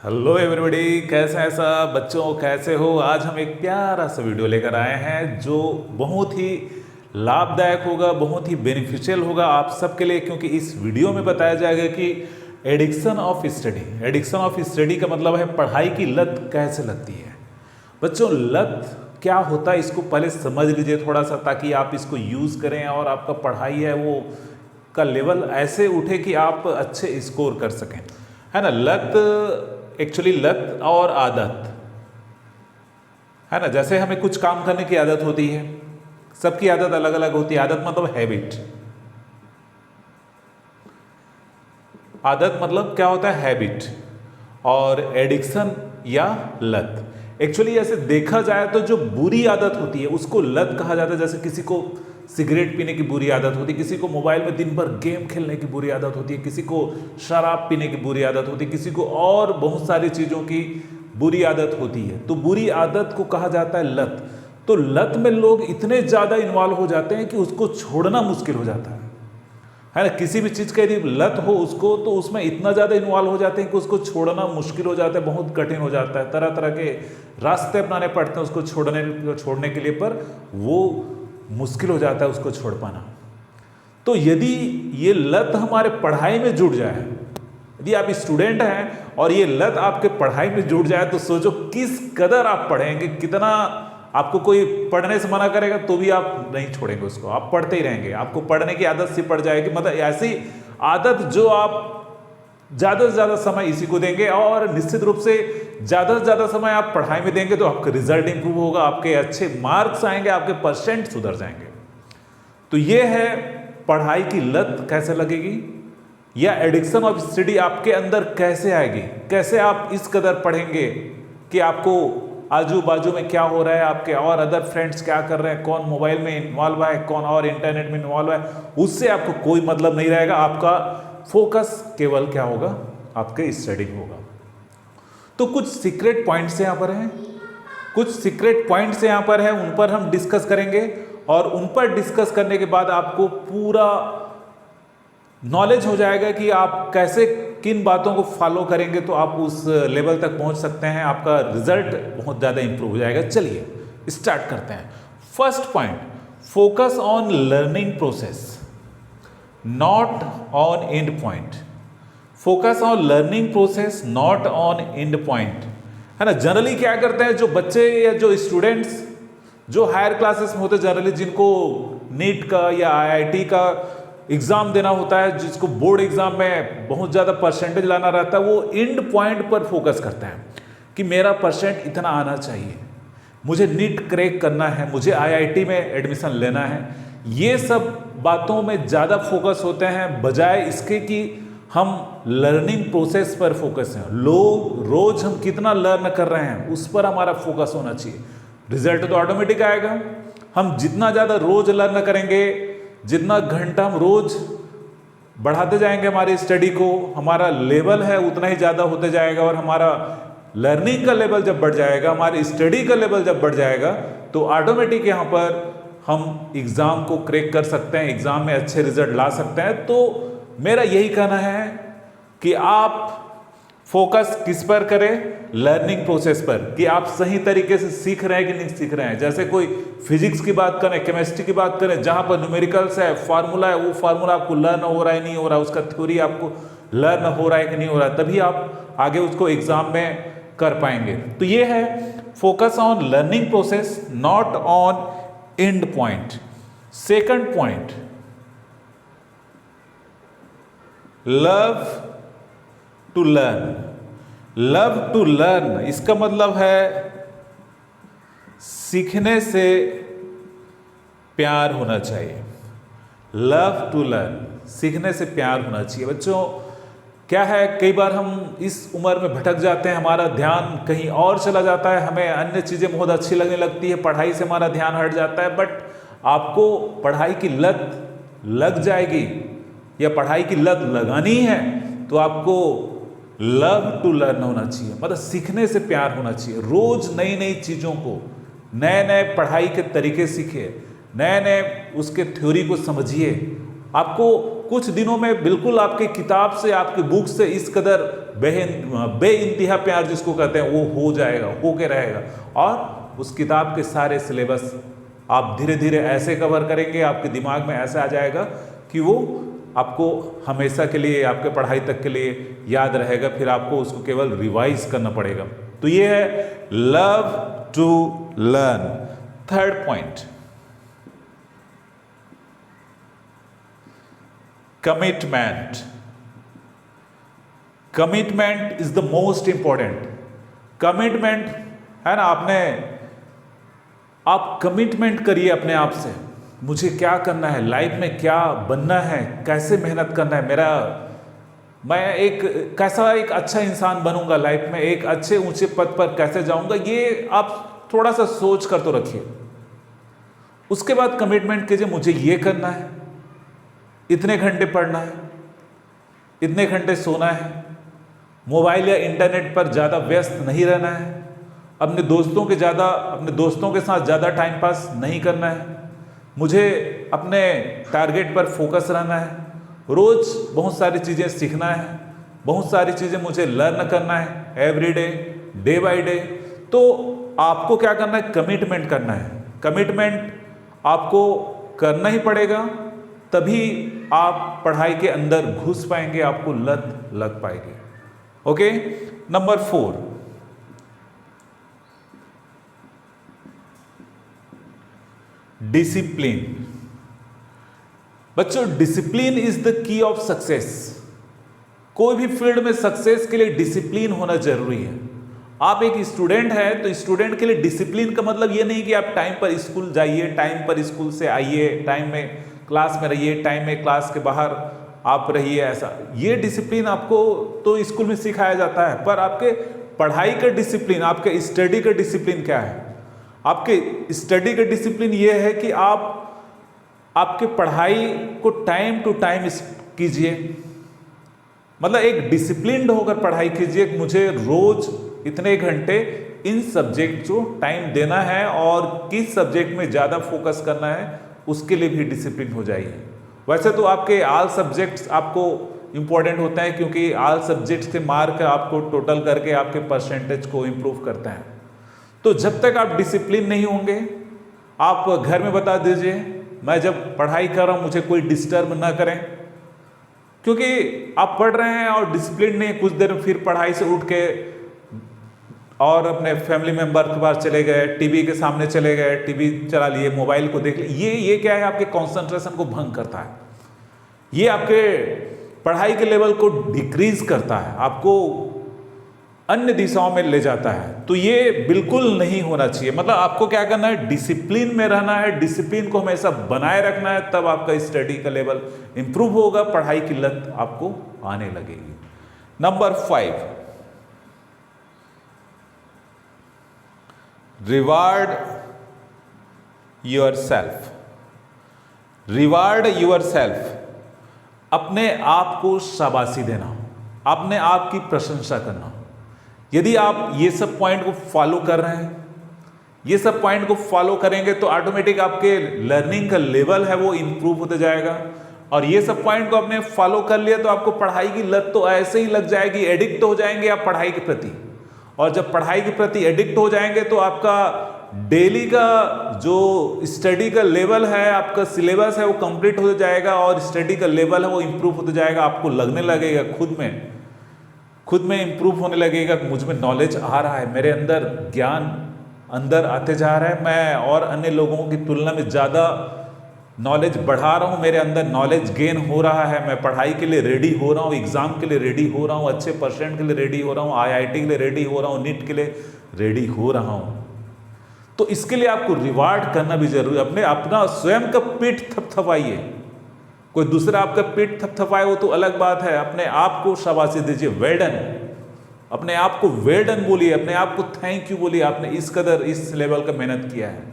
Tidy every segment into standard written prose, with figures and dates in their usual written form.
Hello everybody, कैसे हैं सब बच्चों, कैसे हो। आज हम एक प्यारा सा वीडियो लेकर आए हैं जो बहुत ही लाभदायक होगा, बहुत ही बेनिफिशियल होगा आप सबके लिए, क्योंकि इस वीडियो में बताया जाएगा कि addiction of study. Addiction of study का मतलब है पढ़ाई की लत कैसे लगती है। बच्चों, लत क्या होता है इसको पहले समझ लीजिए थोड़ा सा, ताकि आप इसको यूज़ करें और आपका पढ़ाई है वो का लेवल ऐसे उठे कि आप अच्छे स्कोर कर सकें, है ना। लत एक्चुअली लत और आदत है ना। जैसे हमें कुछ काम करने की आदत होती है, सबकी आदत अलग अलग होती है। आदत मतलब हैबिट। आदत मतलब क्या होता है, हैबिट। और एडिक्शन या लत, एक्चुअली ऐसे देखा जाए तो जो बुरी आदत होती है उसको लत कहा जाता है। जैसे किसी को सिगरेट पीने की बुरी आदत होती है, किसी को मोबाइल में दिन भर गेम खेलने की बुरी आदत होती है, किसी को शराब पीने की बुरी आदत होती है, किसी को और बहुत सारी चीज़ों की बुरी आदत होती है। तो बुरी आदत को कहा जाता है लत। तो लत में लोग इतने ज़्यादा इन्वॉल्व हो जाते हैं कि उसको छोड़ना मुश्किल हो जाता है ना। किसी भी चीज़ का यदि लत हो उसको, तो उसमें इतना ज़्यादा इन्वॉल्व हो जाते हैं कि उसको छोड़ना मुश्किल हो जाता है, बहुत कठिन हो जाता है। तरह तरह के रास्ते अपनाने पड़ते हैं उसको छोड़ने के लिए, पर वो मुश्किल हो जाता है उसको छोड़ पाना। तो यदि ये लत हमारे पढ़ाई में जुड़ जाए, यदि आप स्टूडेंट हैं और ये लत आपके पढ़ाई में जुड़ जाए, तो सोचो किस कदर आप पढ़ेंगे, कितना। आपको कोई पढ़ने से मना करेगा तो भी आप नहीं छोड़ेंगे उसको, आप पढ़ते ही रहेंगे। आपको पढ़ने की आदत सी पड़ जाएगी, मतलब ऐसी आदत जो आप ज़्यादा से ज़्यादा समय इसी को देंगे, और निश्चित रूप से ज़्यादा से ज़्यादा समय आप पढ़ाई में देंगे तो आपका रिजल्ट इंप्रूव होगा, आपके अच्छे मार्क्स आएंगे, आपके परसेंट सुधर जाएंगे। तो ये है पढ़ाई की लत कैसे लगेगी, या एडिक्शन ऑफ स्टडी आपके अंदर कैसे आएगी। कैसे आप इस कदर पढ़ेंगे कि आपको आजू बाजू में क्या हो रहा है, आपके और अदर फ्रेंड्स क्या कर रहे हैं, कौन मोबाइल में इन्वॉल्व है, कौन और इंटरनेट में इन्वॉल्व है, उससे आपको कोई मतलब नहीं रहेगा। आपका फोकस केवल क्या होगा, आपके स्टडी होगा। तो कुछ सीक्रेट पॉइंट्स यहाँ पर हैं, कुछ सीक्रेट पॉइंट्स यहाँ पर हैं, उन पर हम डिस्कस करेंगे। और उन पर डिस्कस करने के बाद आपको पूरा नॉलेज हो जाएगा कि आप कैसे किन बातों को फॉलो करेंगे तो आप उस लेवल तक पहुंच सकते हैं, आपका रिजल्ट बहुत ज़्यादा इंप्रूव हो जाएगा। चलिए स्टार्ट करते हैं। First point, focus on learning process not on end point. Focus on learning process not on end point, है ना। जनरली क्या करते हैं जो बच्चे या जो स्टूडेंट्स जो हायर क्लासेस में होते हैं, जनरली जिनको नीट का या आईआईटी का एग्जाम देना होता है, जिसको बोर्ड एग्जाम में बहुत ज़्यादा परसेंटेज लाना रहता है, वो एंड पॉइंट पर फोकस करते हैं कि मेरा परसेंट इतना आना चाहिए, मुझे नीट क्रैक करना है, मुझे आईआईटी में एडमिशन लेना है। ये सब बातों में ज़्यादा फोकस होते हैं, बजाय इसके कि हम लर्निंग प्रोसेस पर फोकस हैं। रोज हम कितना लर्न कर रहे हैं उस पर हमारा फोकस होना चाहिए। रिजल्ट तो ऑटोमेटिक आएगा। हम जितना ज़्यादा रोज लर्न करेंगे, जितना घंटा हम रोज बढ़ाते जाएंगे हमारी स्टडी को, हमारा लेवल है उतना ही ज़्यादा होते जाएगा। और हमारा लर्निंग का लेवल जब बढ़ जाएगा, हमारी स्टडी का लेवल जब बढ़ जाएगा, तो ऑटोमेटिक यहाँ पर हम एग्ज़ाम को क्रैक कर सकते हैं, एग्ज़ाम में अच्छे रिजल्ट ला सकते हैं। तो मेरा यही कहना है कि आप फोकस किस पर करें, लर्निंग प्रोसेस पर, कि आप सही तरीके से सीख रहे हैं कि नहीं सीख रहे हैं। जैसे कोई फिजिक्स की बात करें, केमिस्ट्री की बात करें, जहां पर न्यूमेरिकल्स है, फार्मूला है, वो फार्मूला आपको लर्न हो रहा है नहीं हो रहा है, उसका थ्योरी आपको लर्न हो रहा है कि नहीं हो रहा है, तभी आप आगे उसको एग्जाम में कर पाएंगे। तो ये है focus on learning process not on end point. Second point, love to learn. Love to learn, इसका मतलब है सीखने से प्यार होना चाहिए। लव टू लर्न, सीखने से प्यार होना चाहिए। बच्चों, क्या है, कई बार हम इस उम्र में भटक जाते हैं, हमारा ध्यान कहीं और चला जाता है, हमें अन्य चीज़ें बहुत अच्छी लगने लगती है, पढ़ाई से हमारा ध्यान हट जाता है। बट आपको पढ़ाई की लत लग जाएगी, या पढ़ाई की लत लगानी है, तो आपको लव टू लर्न होना चाहिए, मतलब सीखने से प्यार होना चाहिए। रोज नई नई चीज़ों को, नए नए पढ़ाई के तरीके सीखिए, नए नए उसके थ्योरी को समझिए। आपको कुछ दिनों में बिल्कुल आपके किताब से, आपकी बुक से इस कदर बेइंतहा प्यार जिसको कहते हैं वो हो जाएगा, होके रहेगा, और उस किताब के सारे सिलेबस आप धीरे धीरे ऐसे कवर करेंगे, आपके दिमाग में ऐसा आ जाएगा कि वो आपको हमेशा के लिए, आपके पढ़ाई तक के लिए याद रहेगा, फिर आपको उसको केवल रिवाइज करना पड़ेगा। तो ये है love to learn. Third point, commitment. Commitment is the most important. Commitment है ना, आप कमिटमेंट करिए अपने आप से, मुझे क्या करना है लाइफ में, क्या बनना है, कैसे मेहनत करना है, मैं कैसा एक अच्छा इंसान बनूंगा लाइफ में, एक अच्छे ऊंचे पद पर कैसे जाऊंगा, ये आप थोड़ा सा सोच कर तो रखिए। उसके बाद कमिटमेंट कीजिए, मुझे ये करना है, इतने घंटे पढ़ना है, इतने घंटे सोना है, मोबाइल या इंटरनेट पर ज़्यादा व्यस्त नहीं रहना है, अपने दोस्तों के साथ ज़्यादा टाइम पास नहीं करना है, मुझे अपने टारगेट पर फोकस रहना है, रोज़ बहुत सारी चीज़ें सीखना है, बहुत सारी चीज़ें मुझे लर्न करना है every day, day by day. तो आपको क्या करना है, कमिटमेंट करना है। कमिटमेंट आपको करना ही पड़ेगा, तभी आप पढ़ाई के अंदर घुस पाएंगे, आपको लत लग पाएगी। Okay, number 4, discipline. बच्चों, discipline is the key of success. कोई भी फील्ड में सक्सेस के लिए डिसिप्लिन होना जरूरी है। आप एक स्टूडेंट हैं तो स्टूडेंट के लिए डिसिप्लिन का मतलब ये नहीं कि आप टाइम पर स्कूल जाइए, टाइम पर स्कूल से आइए, टाइम में क्लास में रहिए, टाइम में क्लास के बाहर आप रहिए, ऐसा। ये डिसिप्लिन आपको तो स्कूल में सिखाया जाता है, पर आपके पढ़ाई का डिसिप्लिन, आपके स्टडी का डिसिप्लिन क्या है? आपके स्टडी का डिसिप्लिन ये है कि आप आपके पढ़ाई को टाइम टू टाइम कीजिए, मतलब एक डिसिप्लिन्ड होकर पढ़ाई कीजिए। मुझे रोज इतने घंटे इन सब्जेक्ट को टाइम देना है और किस सब्जेक्ट में ज़्यादा फोकस करना है उसके लिए भी डिसिप्लिन हो जाइए। वैसे तो आपके ऑल सब्जेक्ट्स आपको इम्पोर्टेंट होता है, क्योंकि ऑल सब्जेक्ट्स के मार्क आपको टोटल करके आपके परसेंटेज को इम्प्रूव करता है। तो जब तक आप डिसिप्लिन नहीं होंगे, आप घर में बता दीजिए मैं जब पढ़ाई कर रहा हूँ मुझे कोई डिस्टर्ब ना करें, क्योंकि आप पढ़ रहे हैं और डिसिप्लिन नहीं, कुछ देर फिर पढ़ाई से उठ के और अपने फैमिली मेंबर के पास चले गए, टीवी के सामने चले गए, टीवी चला लिए, मोबाइल को देख लिए। ये क्या है, आपके कंसंट्रेशन को भंग करता है, ये आपके पढ़ाई के लेवल को डिक्रीज करता है, आपको अन्य दिशाओं में ले जाता है। तो ये बिल्कुल नहीं होना चाहिए। मतलब आपको क्या करना है, डिसिप्लिन में रहना है, डिसिप्लिन को हमेशा बनाए रखना है, तब आपका स्टडी का लेवल इंप्रूव होगा, पढ़ाई की लत आपको आने लगेगी। Number 5, reward yourself. Reward yourself, अपने आप को शाबाशी देना, अपने आप की प्रशंसा करना। यदि आप ये सब पॉइंट को फॉलो कर रहे हैं, ये सब पॉइंट को फॉलो करेंगे तो ऑटोमेटिक आपके लर्निंग का लेवल है वो इंप्रूव होते जाएगा। और ये सब पॉइंट को आपने फॉलो कर लिया तो आपको पढ़ाई की लत तो ऐसे ही लग जाएगी, एडिक्ट हो जाएंगे आप पढ़ाई के प्रति। और जब पढ़ाई के प्रति एडिक्ट हो जाएंगे तो आपका डेली का जो स्टडी का लेवल है, आपका सिलेबस है वो कंप्लीट हो जाएगा और स्टडी का लेवल है वो इंप्रूव होते जाएगा। आपको लगने लगेगा खुद में इंप्रूव होने लगेगा, मुझ में नॉलेज आ रहा है, मेरे अंदर ज्ञान अंदर आते जा रहा है, मैं और अन्य लोगों की तुलना में ज़्यादा नॉलेज बढ़ा रहा हूँ, मेरे अंदर नॉलेज गेन हो रहा है, मैं पढ़ाई के लिए रेडी हो रहा हूँ, एग्ज़ाम के लिए रेडी हो रहा हूँ, अच्छे परसेंट के लिए रेडी हो रहा हूँ, IIT के लिए रेडी हो रहा हूँ, नीट के लिए रेडी हो रहा हूँ। तो इसके लिए आपको रिवार्ड करना भी जरूरी है। अपना स्वयं का पीठ थपथपाइए, कोई दूसरा आपका पीठ थपथपाए वो तो अलग बात है, अपने आप को शाबाशी दीजिए, वेल डन, अपने आप को वेल डन बोलिए, अपने आप को थैंक यू बोलिए, आपने इस कदर इस लेवल का मेहनत किया है।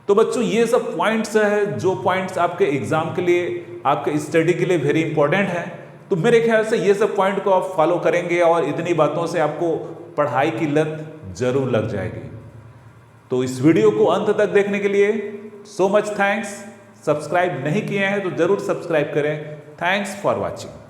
तो बच्चों ये सब पॉइंट्स है जो पॉइंट्स आपके एग्जाम के लिए, आपके स्टडी के लिए वेरी इंपॉर्टेंट है। तो मेरे ख्याल से ये सब पॉइंट को आप फॉलो करेंगे और इतनी बातों से आपको पढ़ाई की लत जरूर लग जाएगी। तो इस वीडियो को अंत तक देखने के लिए सो मच थैंक्स। सब्सक्राइब नहीं किए हैं तो जरूर सब्सक्राइब करें। Thanks for watching.